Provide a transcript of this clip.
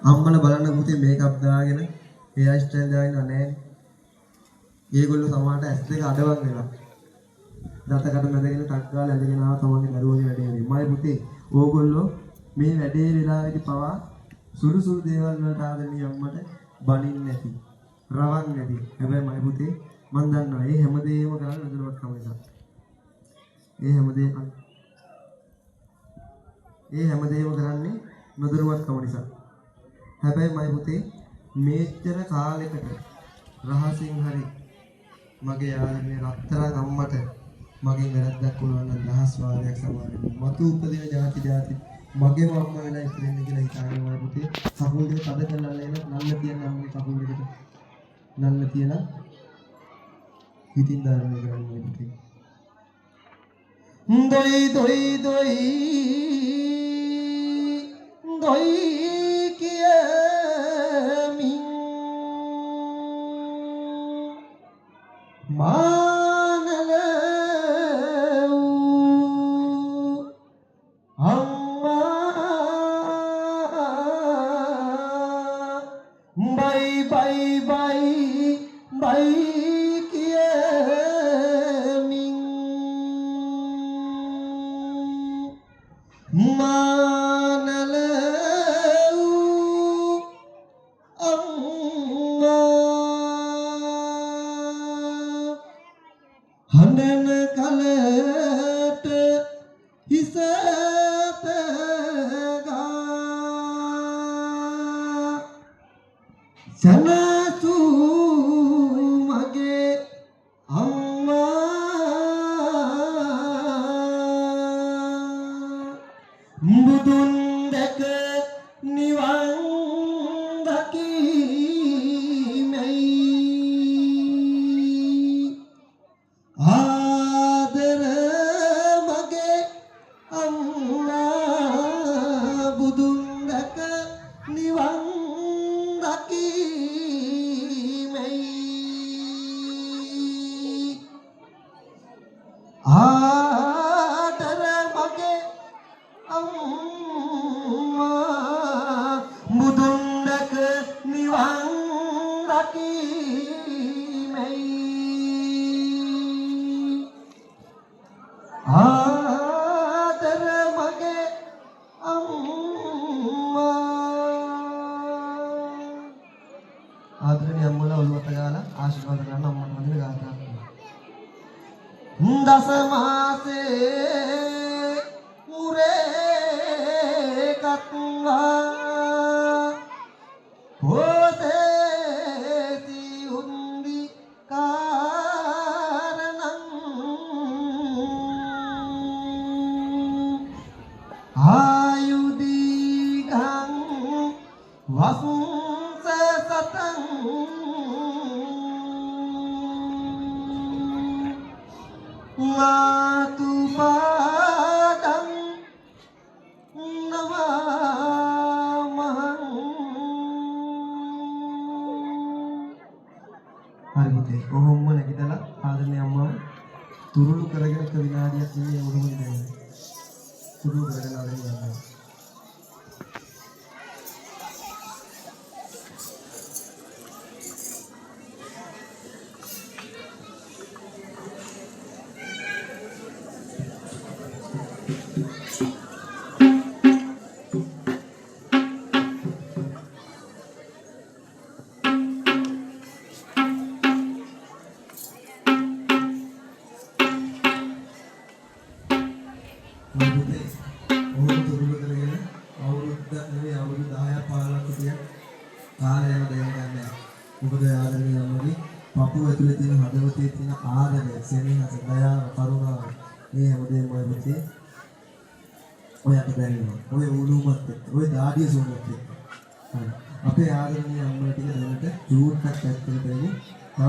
අම්මලා බලන්න පුතේ මේකප් දාගෙන හෙයර් ස්ටයිල් දාගෙන නැහැ. ඒගොල්ලෝ සමහරට ඇස් දෙක අඩවන් වෙනවා. දතකට මැදගෙන ටක් ගාලා ඇඳගෙන ආව තමන්ගේ දරුවගේ වැඩේ වෙන්නේ. මයි පුතේ ඕගොල්ලෝ මේ වැඩේ වෙලාවේදී පවා සුළු සුළු දේවල් වලට ආදරණීය අම්මට බනින්නේ නැති. රවන්නේ නැති. හැබැයි මයි පුතේ මන් දන්නවා මේ හැමදේම කරන්නේ නදුරුවක්කම නිසා. මේ හැමදේම කරන්නේ නදුරුවක්කම නිසා. හැබැයි මයි පුතේ මේච්චර කාලෙකට රහසින් හරි මගේ ආදරණීය රත්තරන් අම්මට මගේ වැරද්දක් වුණා නම් දහස් වාරයක් සමාවෙන්න. මතු උපදින જાති මගේම අම්මා වෙලා ඉතිරෙන්න කියලා හිතාගෙන මයි පුතේ කකුල් දෙක තද කරලා නේද නල්ල තියන අම්මගේ කකුල් දෙකට නල්ල තියලා හිතින් ධර්මය කරන්නේ පුතේ. දොයි දොයි දොයි දොයි කියමින් මානල අම්මා බයි බයි බයි බයි කියමින් මානල හඬන කලට හිසත ගා සනසු මගේ අම්මා බුදුන් දැක නිවන් දකිමයි ආදර මගේ අම්මා බුදුන් දැක නිවන් දකිමයි ආදර මගේ අම්මා බුදුන් දැක නිවන් දකිමයි ආදර මගේ අම්මා ආදරණීය අම්මලා ඔළුවට ගාලා ආශිර්වාද කරන අම්මට වදින ගාථා දස මාසේ මුරේ කත්වා හොතේති උන්දි කාරණං ආයුදීගං වසුංස සතං මාතු පාදං නමමහං. හරි පුතේ කොහොම නැගිටලා ආදරණීය අම්මා තුරුළු කරගෙන එක විනාඩියක් ඉන්නේ උඩුමුඩි දෙන්න. තුරුළු කරගෙන ආදරණීය අම්මා පපුව ඇතුලේ තියෙන හදවතේ තියෙන ආදරය, සෙනෙහස, දයාව, කරුණාව මේ හැමදේම ඔය පුතේ ඔයාට දැනෙනවා. ඔය උණුමත් එක්ක, ඔය දාඩිය සෝනත් එක්ක. හරි. අපේ ආදරණීය අම්මලා ටික දැනට චූට්ටක් පැත්තකට